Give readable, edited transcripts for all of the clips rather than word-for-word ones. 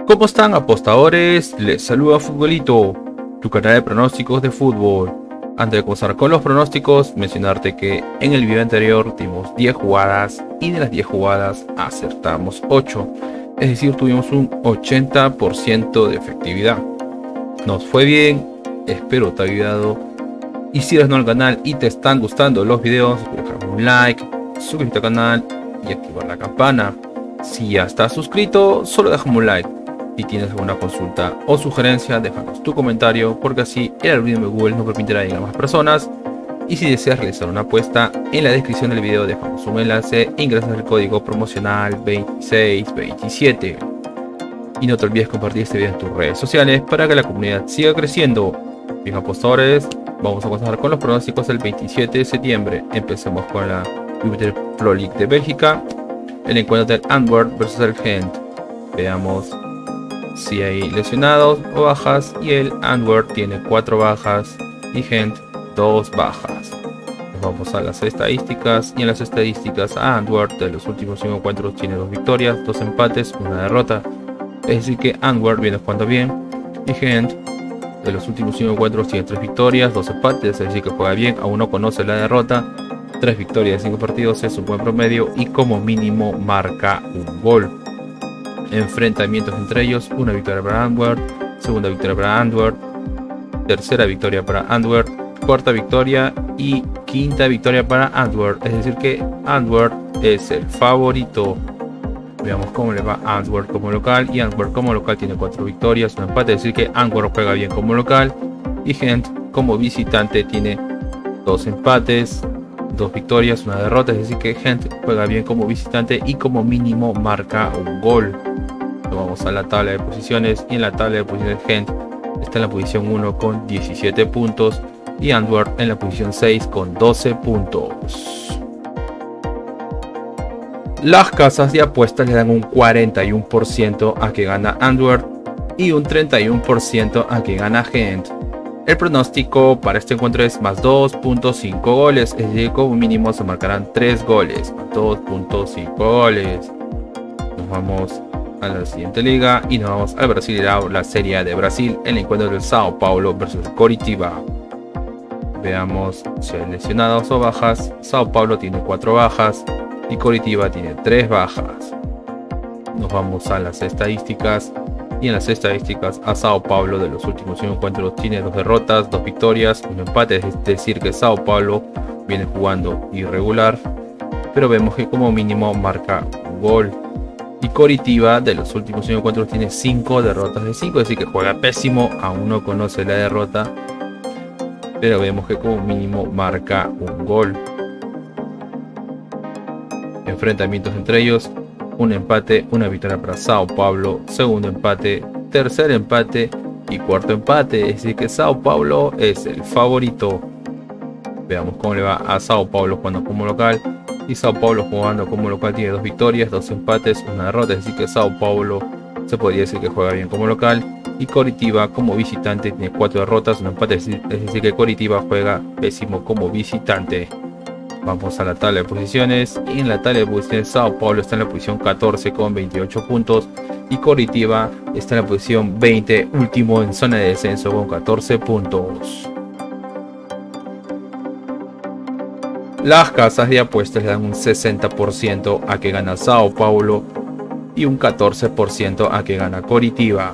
¿Cómo están, apostadores? Les saluda Futbolito, tu canal de pronósticos de fútbol. Antes de comenzar con los pronósticos, mencionarte que en el video anterior dimos 10 jugadas y de las 10 jugadas acertamos 8. Es decir, tuvimos un 80% de efectividad. Nos fue bien, espero te haya ayudado. Y si eres nuevo al canal y te están gustando los videos, dejar un like, suscríbete al canal y activar la campana. Si ya estás suscrito, solo déjame un like. Si tienes alguna consulta o sugerencia, déjanos tu comentario, porque así el algoritmo de Google nos permitirá llegar a más personas. Y si deseas realizar una apuesta, en la descripción del video dejamos un enlace e ingresas el código promocional 2627. Y no te olvides compartir este video en tus redes sociales para que la comunidad siga creciendo. Bien, apostadores, vamos a comenzar con los pronósticos del 27 de septiembre. Empecemos con la Jupiler Pro League de Bélgica, el encuentro del Antwerp versus el Gent. Veamos si hay lesionados o bajas, y el Antwerp tiene 4 bajas y Gent 2 bajas. Nos vamos a las estadísticas, y en las estadísticas Antwerp de los últimos 5 encuentros tiene 2 victorias, 2 empates, 1 derrota. Es decir que Antwerp viene jugando bien, y Gent de los últimos 5 encuentros tiene 3 victorias, 2 empates, es decir que juega bien, aún no conoce la derrota. 3 victorias de 5 partidos es un buen promedio y como mínimo marca un gol. Enfrentamientos entre ellos: una victoria para Antwerp, segunda victoria para Antwerp, tercera victoria para Antwerp, cuarta victoria y quinta victoria para Antwerp. Es decir que Antwerp es el favorito. Veamos cómo le va a Antwerp como local, y Antwerp como local tiene 4 victorias, un empate, es decir que Antwerp juega bien como local, y Gent como visitante tiene 2 empates, 2 victorias, una derrota, es decir que Gent juega bien como visitante y como mínimo marca un gol. Vamos a la tabla de posiciones, y en la tabla de posiciones Gent está en la posición 1 con 17 puntos y Antwerp en la posición 6 con 12 puntos. Las casas de apuestas le dan un 41% a que gana Antwerp y un 31% a que gana Gent. El pronóstico para este encuentro es más 2.5 goles, es decir, como mínimo se marcarán 3 goles, más 2.5 goles. Nos vamos a la siguiente liga y nos vamos al Brasileirão, la Serie A de Brasil, el encuentro del Sao Paulo versus Coritiba. Veamos si hay lesionados o bajas. Sao Paulo tiene 4 bajas y Coritiba tiene 3 bajas. Nos vamos a las estadísticas, y en las estadísticas a Sao Paulo de los últimos 5 encuentros tiene 2 derrotas, 2 victorias, un empate, es decir que Sao Paulo viene jugando irregular, pero vemos que como mínimo marca un gol. Y Coritiba de los últimos 5 encuentros tiene 5 derrotas de 5, es decir que juega pésimo, aún no conoce la derrota, pero vemos que como mínimo marca un gol. Enfrentamientos entre ellos: un empate, una victoria para Sao Paulo, segundo empate, tercer empate y cuarto empate, es decir que Sao Paulo es el favorito. Veamos cómo le va a Sao Paulo jugando como local, y Sao Paulo jugando como local tiene 2 victorias, 2 empates, una derrota, es decir que Sao Paulo se podría decir que juega bien como local, y Coritiba como visitante tiene 4 derrotas, un empate, es decir que Coritiba juega pésimo como visitante. Vamos a la tabla de posiciones, y en la tabla de posiciones Sao Paulo está en la posición 14 con 28 puntos y Coritiba está en la posición 20, último en zona de descenso con 14 puntos. Las casas de apuestas le dan un 60% a que gana Sao Paulo y un 14% a que gana Coritiba.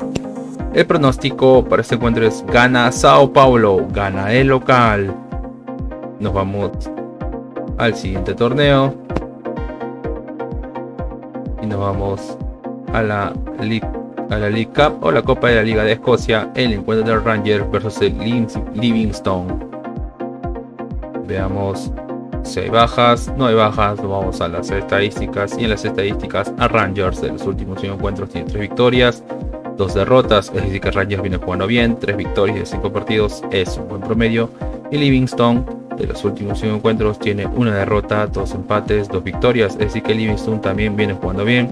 El pronóstico para este encuentro es: gana Sao Paulo, gana el local. Nos vamos al siguiente torneo y nos vamos a la League Cup, o la Copa de la Liga de Escocia, el encuentro del Rangers versus el Livingstone. Veamos si hay bajas, no hay bajas. Nos vamos a las estadísticas, y en las estadísticas a Rangers de los últimos 5 encuentros tiene 3 victorias, 2 derrotas, es decir que Rangers viene jugando bien, 3 victorias de 5 partidos es un buen promedio, y Livingstone de los últimos 5 encuentros tiene 1 derrota, 2 empates, 2 victorias, es decir que Livingstone también viene jugando bien.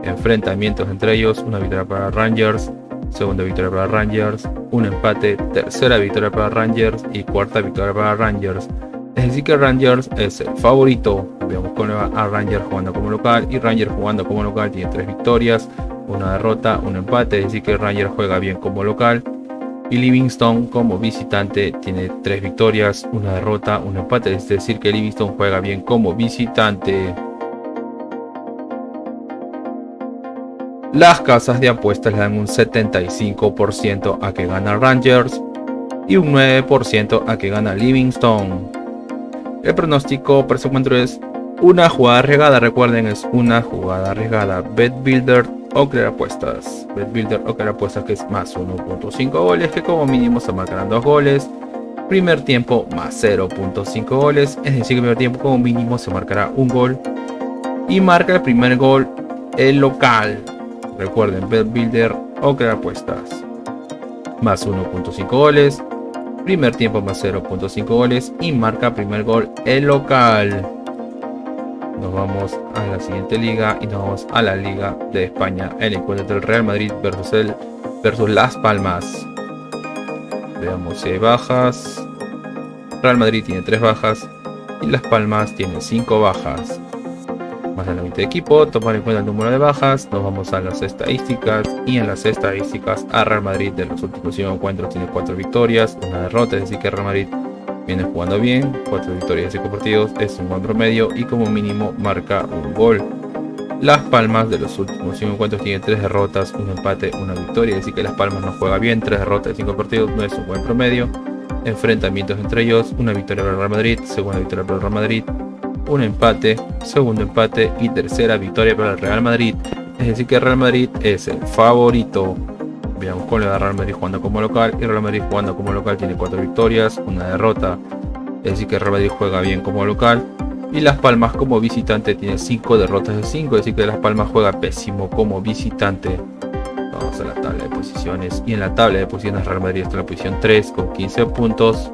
Enfrentamientos entre ellos: una victoria para Rangers, segunda victoria para Rangers, un empate, tercera victoria para Rangers y cuarta victoria para Rangers. Es decir que Rangers es el favorito. Veamos cómo le va a Rangers jugando como local, y Rangers jugando como local tiene 3 victorias, una derrota, un empate, es decir que Rangers juega bien como local. Y Livingston como visitante tiene 3 victorias, una derrota, un empate, es decir que Livingston juega bien como visitante. Las casas de apuestas le dan un 75% a que gana Rangers y un 9% a que gana Livingston. El pronóstico para este encuentro es una jugada arriesgada, recuerden, es una jugada arriesgada. BetBuilder o crear apuestas. BetBuilder o crear apuestas, que es más 1.5 goles, que como mínimo se marcarán 2 goles. Primer tiempo más 0.5 goles, es decir que el primer tiempo como mínimo se marcará un gol. Y marca el primer gol el local. Recuerden, BetBuilder o crear apuestas. Más 1.5 goles. Primer tiempo más 0.5 goles y marca primer gol el local. Nos vamos a la siguiente liga y nos vamos a la Liga de España. El encuentro entre el Real Madrid versus Las Palmas. Veamos si hay bajas. Real Madrid tiene 3 bajas y Las Palmas tiene 5 bajas. Más adelante de equipo, tomar en cuenta el número de bajas. Nos vamos a las estadísticas y en las estadísticas a Real Madrid de los últimos 5 encuentros tiene 4 victorias, una derrota, es decir que Real Madrid viene jugando bien, 4 victorias y 5 partidos, es un buen promedio y como mínimo marca un gol. Las Palmas de los últimos 5 encuentros tiene 3 derrotas, un empate, una victoria, es decir que Las Palmas no juega bien, 3 derrotas y 5 partidos no es un buen promedio. Enfrentamientos entre ellos, una victoria para el Real Madrid, segunda victoria para el Real Madrid, un empate, segundo empate y tercera victoria para el Real Madrid. Es decir que el Real Madrid es el favorito. Veamos cómo le da Real Madrid jugando como local. Y Real Madrid jugando como local tiene 4 victorias, una derrota. Es decir que el Real Madrid juega bien como local. Y Las Palmas como visitante tiene 5 derrotas de 5. Es decir que Las Palmas juega pésimo como visitante. Vamos a la tabla de posiciones. Y en la tabla de posiciones Real Madrid está en la posición 3 con 15 puntos.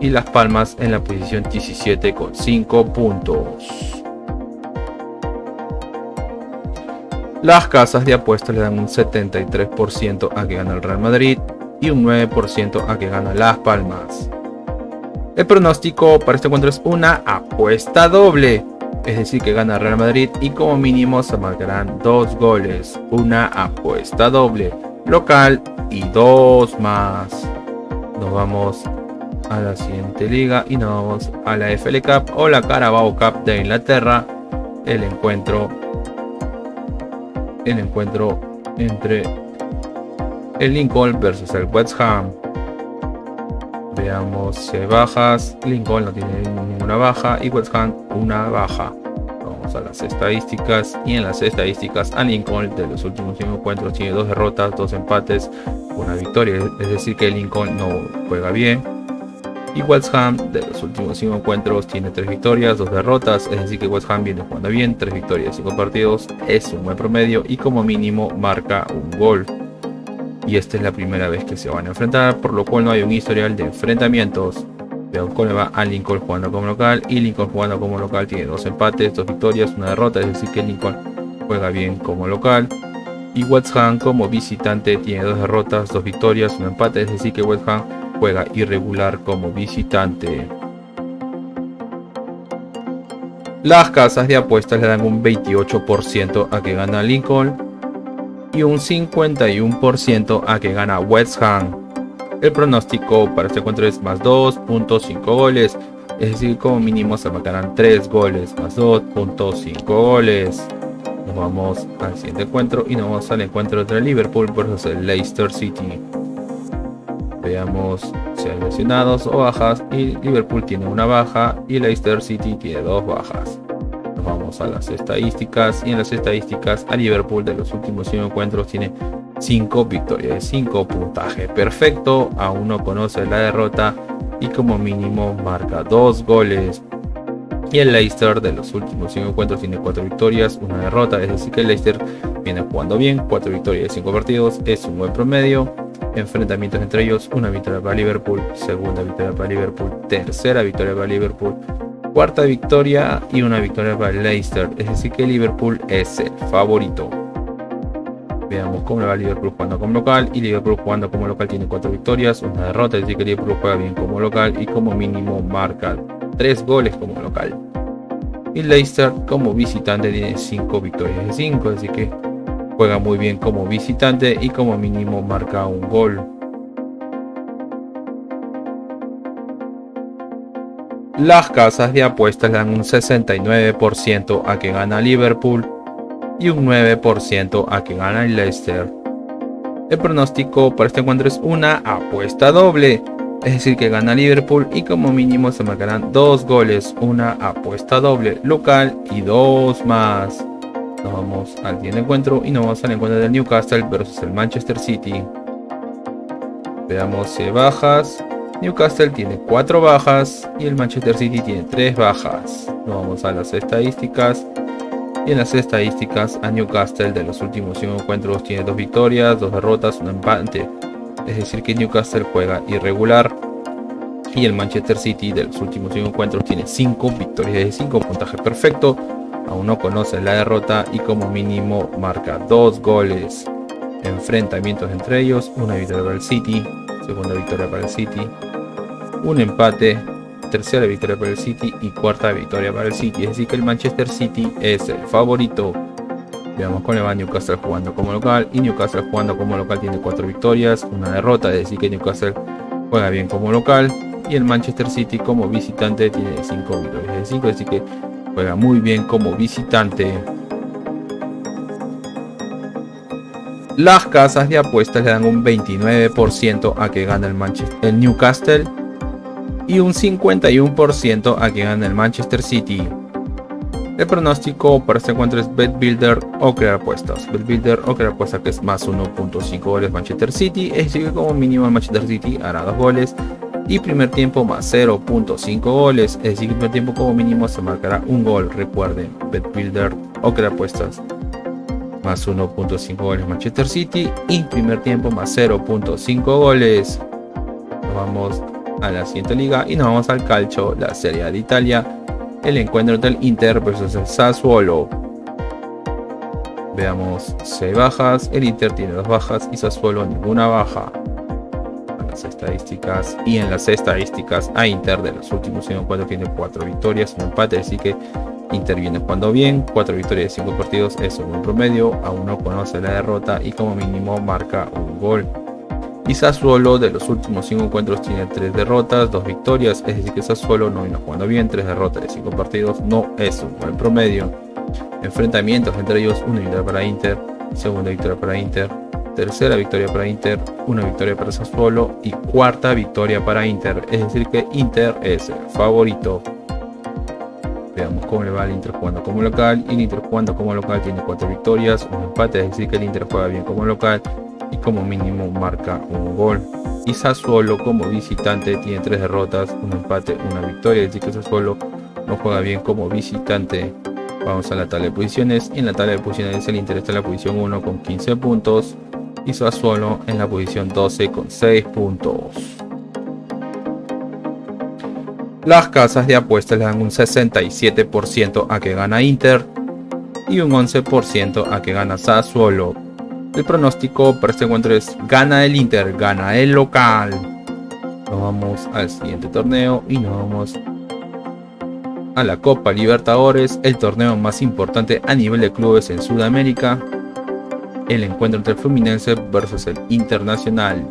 Y Las Palmas en la posición 17 con 5 puntos. Las casas de apuestas le dan un 73% a que gana el Real Madrid y un 9% a que gana Las Palmas. El pronóstico para este encuentro es una apuesta doble, es decir que gana el Real Madrid y como mínimo se marcarán 2 goles. Una apuesta doble, local y 2 más. Nos vamos a la siguiente liga y nos vamos a la FL Cup o la Carabao Cup de Inglaterra. El encuentro entre el Lincoln versus el West Ham. Veamos si hay bajas. Lincoln no tiene ninguna baja y West Ham una baja. Vamos a las estadísticas y en las estadísticas a Lincoln de los últimos 5 encuentros tiene 2 derrotas, 2 empates, una victoria, es decir que Lincoln no juega bien. Y West Ham de los últimos 5 encuentros tiene 3 victorias, 2 derrotas, es decir que West Ham viene jugando bien, 3 victorias, 5 partidos, es un buen promedio y como mínimo marca un gol. Y esta es la primera vez que se van a enfrentar, por lo cual no hay un historial de enfrentamientos. Veamos cómo le va a Lincoln jugando como local, y Lincoln jugando como local tiene 2 empates, 2 victorias, una derrota, es decir que Lincoln juega bien como local. Y West Ham como visitante tiene 2 derrotas, 2 victorias, un empate, es decir que West Ham juega irregular como visitante. Las casas de apuestas le dan un 28% a que gana Lincoln y un 51% a que gana West Ham. El pronóstico para este encuentro es más 2.5 goles, es decir, como mínimo se marcarán 3 goles, más 2.5 goles. Nos vamos al siguiente encuentro y nos vamos al encuentro entre Liverpool versus el Leicester City. Veamos si hay lesionados o bajas, y Liverpool tiene una baja y Leicester City tiene 2 bajas. Nos vamos a las estadísticas y en las estadísticas a Liverpool de los últimos 5 encuentros tiene 5 victorias, 5 puntaje perfecto, aún no conoce la derrota y como mínimo marca 2 goles. Y el Leicester de los últimos 5 encuentros tiene 4 victorias, una derrota, es decir que el Leicester viene jugando bien, 4 victorias y 5 partidos, es un buen promedio. Enfrentamientos entre ellos, una victoria para Liverpool, segunda victoria para Liverpool, tercera victoria para Liverpool, cuarta victoria y una victoria para el Leicester, es decir que Liverpool es el favorito. Veamos cómo le va Liverpool jugando como local, y Liverpool jugando como local tiene 4 victorias, una derrota, es decir que Liverpool juega bien como local y como mínimo marca 3 goles como local. Y Leicester como visitante tiene 5 victorias de 5, así que juega muy bien como visitante y como mínimo marca un gol. Las casas de apuestas le dan un 69% a que gana Liverpool y un 9% a que gana el Leicester. El pronóstico para este encuentro es una apuesta doble, es decir que gana Liverpool y como mínimo se marcarán 2 goles, una apuesta doble local y 2 más. Nos vamos al siguiente encuentro y nos vamos al encuentro del Newcastle versus el Manchester City. Veamos si hay bajas. Newcastle tiene 4 bajas y el Manchester City tiene 3 bajas. Nos vamos a las estadísticas. Y en las estadísticas, a Newcastle de los últimos 5 encuentros tiene 2 victorias, 2 derrotas, 1 empate. Es decir que Newcastle juega irregular. Y el Manchester City de los últimos 5 encuentros tiene 5 victorias de 5, puntaje perfecto. Aún no conoce la derrota y como mínimo marca 2 goles. Enfrentamientos entre ellos, una victoria para el City, segunda victoria para el City, un empate, tercera victoria para el City y cuarta victoria para el City. Es decir que el Manchester City es el favorito. Veamos cómo le va Newcastle jugando como local. Y Newcastle jugando como local tiene 4 victorias, una derrota. Es decir que Newcastle juega bien como local. Y el Manchester City como visitante tiene 5 victorias de 5. Es decir que juega muy bien como visitante. Las casas de apuestas le dan un 29% a que gana el Newcastle y un 51% a que gana el Manchester City. El pronóstico para este encuentro es BetBuilder o crear apuestas. BetBuilder o crear apuestas, que es más 1.5 goles Manchester City. Es decir que como mínimo el Manchester City hará 2 goles. Y primer tiempo más 0.5 goles. Es decir que primer tiempo como mínimo se marcará un gol. Recuerden, BetBuilder o crear apuestas. Más 1.5 goles Manchester City y primer tiempo más 0.5 goles. Nos vamos a la siguiente liga y nos vamos al calcio, la Serie A de Italia, el encuentro del Inter versus el Sassuolo. Veamos si hay bajas. El Inter tiene 2 bajas y Sassuolo ninguna baja. A las estadísticas, y en las estadísticas a Inter de los últimos 5 encuentros tiene 4 victorias, un empate, así que Inter viene jugando bien. 4 victorias de 5 partidos es un buen promedio. Aún no conoce la derrota y como mínimo marca un gol. Y Sassuolo de los últimos 5 encuentros tiene 3 derrotas, 2 victorias. Es decir que Sassuolo no viene jugando bien. 3 derrotas de 5 partidos no es un buen promedio. Enfrentamientos entre ellos: una victoria para Inter, segunda victoria para Inter, tercera victoria para Inter, una victoria para Sassuolo y cuarta victoria para Inter. Es decir que Inter es el favorito. Veamos cómo le va al Inter jugando como local. Y el Inter jugando como local tiene 4 victorias, un empate. Es decir que el Inter juega bien como local y como mínimo marca un gol. Y Sassuolo como visitante tiene 3 derrotas, un empate, una victoria. Es decir que Sassuolo no juega bien como visitante. Vamos a la tabla de posiciones. Y en la tabla de posiciones el Inter está en la posición 1 con 15 puntos. Y Sassuolo en la posición 12 con 6 puntos. Las casas de apuestas le dan un 67% a que gana Inter y un 11% a que gana Sassuolo. El pronóstico para este encuentro es gana el Inter, gana el local. Nos vamos al siguiente torneo y nos vamos a la Copa Libertadores, el torneo más importante a nivel de clubes en Sudamérica. El encuentro entre el Fluminense versus el Internacional.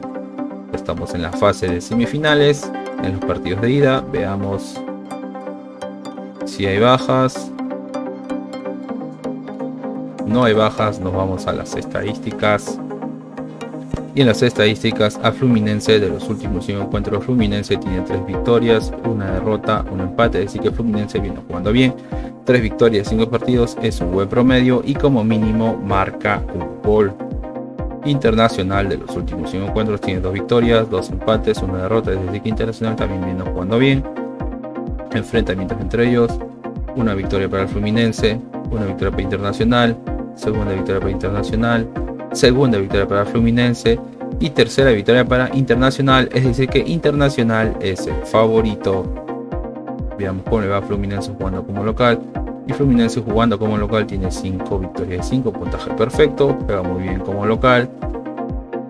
Estamos en la fase de semifinales. En los partidos de ida, veamos si hay bajas. No hay bajas. Nos vamos a las estadísticas. Y en las estadísticas a Fluminense de los últimos 5 encuentros, Fluminense tiene 3 victorias, una derrota, un empate. Es decir que Fluminense viene jugando bien. 3 victorias, 5 partidos es un buen promedio y como mínimo marca un gol. Internacional de los últimos 5 encuentros tiene 2 victorias, 2 empates, una derrota. Es decir que Internacional también viene jugando bien. Enfrentamientos entre ellos: una victoria para el Fluminense, una victoria para Internacional, segunda victoria para Internacional, segunda victoria para Fluminense y tercera victoria para Internacional. Es decir que Internacional es el favorito. Veamos cómo le va a Fluminense jugando como local. Y Fluminense jugando como local tiene 5 victorias de 5, puntaje perfecto, juega muy bien como local.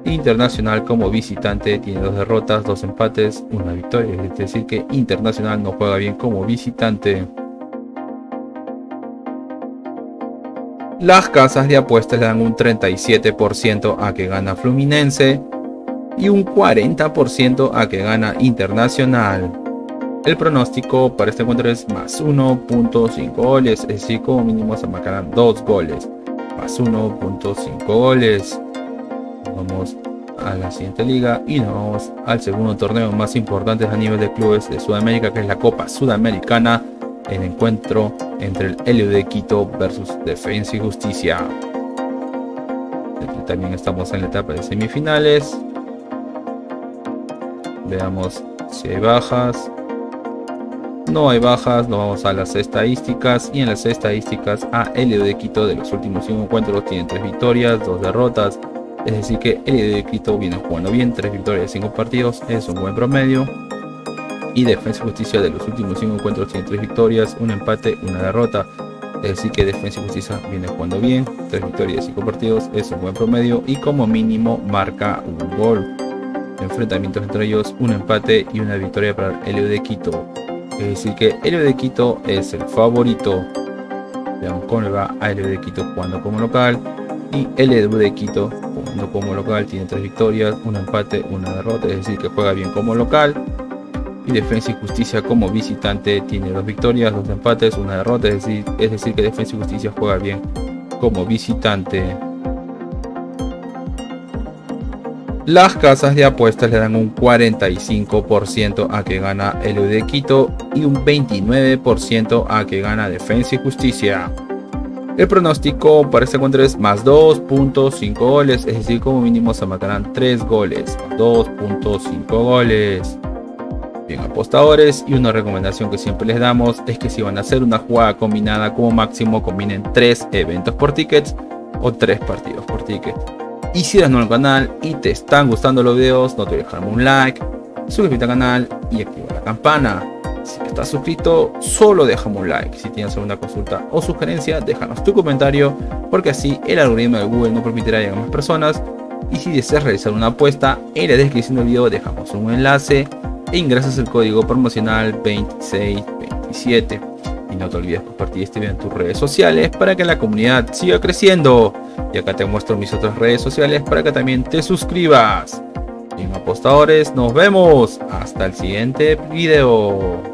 Internacional como visitante tiene 2 derrotas, 2 empates, una victoria. Es decir que Internacional no juega bien como visitante. Las casas de apuestas le dan un 37% a que gana Fluminense y un 40% a que gana Internacional. El pronóstico para este encuentro es más 1.5 goles, es decir, como mínimo se marcarán 2 goles. Más 1.5 goles. Vamos a la siguiente liga y nos vamos al segundo torneo más importante a nivel de clubes de Sudamérica, que es la Copa Sudamericana, el encuentro entre el Hélio de Quito versus Defensa y Justicia. También estamos en la etapa de semifinales. Veamos si hay bajas. No hay bajas, nos vamos a las estadísticas y en las estadísticas a Hélio de Quito de los últimos 5 encuentros tiene 3 victorias, 2 derrotas, es decir que Hélio de Quito viene jugando bien, 3 victorias, 5 partidos, es un buen promedio. Y Defensa y Justicia de los últimos 5 encuentros tiene 3 victorias, un empate, una derrota, es decir que Defensa y Justicia viene jugando bien, 3 victorias, 5 partidos, es un buen promedio y como mínimo marca un gol. Enfrentamientos entre ellos, un empate y una victoria para Hélio de Quito. Es decir que Hélio de Quito es el favorito. Veamos cómo le va a Hélio de Quito jugando como local. Y Hélio de Quito jugando como local tiene 3 victorias, un empate, una derrota. Es decir que juega bien como local. Y Defensa y Justicia como visitante tiene 2 victorias, 2 empates, una derrota. Es decir que Defensa y Justicia juega bien como visitante. Las casas de apuestas le dan un 45% a que gana Hélio de Quito y un 29% a que gana Defensa y Justicia. El pronóstico para este encuentro es más 2.5 goles, es decir, como mínimo se marcarán 3 goles, más 2.5 goles. Bien, apostadores, y una recomendación que siempre les damos es que si van a hacer una jugada combinada, como máximo combinen 3 eventos por tickets o 3 partidos por ticket. Y si eres nuevo al canal y te están gustando los videos, no te olvides dejarme un like, suscríbete al canal y activa la campana. Si estás suscrito, solo déjame un like. Si tienes alguna consulta o sugerencia, déjanos tu comentario, porque así el algoritmo de Google no permitirá llegar a más personas. Y si deseas realizar una apuesta, en la descripción del video dejamos un enlace e ingresas el código promocional 2627. Y no te olvides compartir este video en tus redes sociales para que la comunidad siga creciendo. Y acá te muestro mis otras redes sociales para que también te suscribas. Bien, apostadores, nos vemos hasta el siguiente video.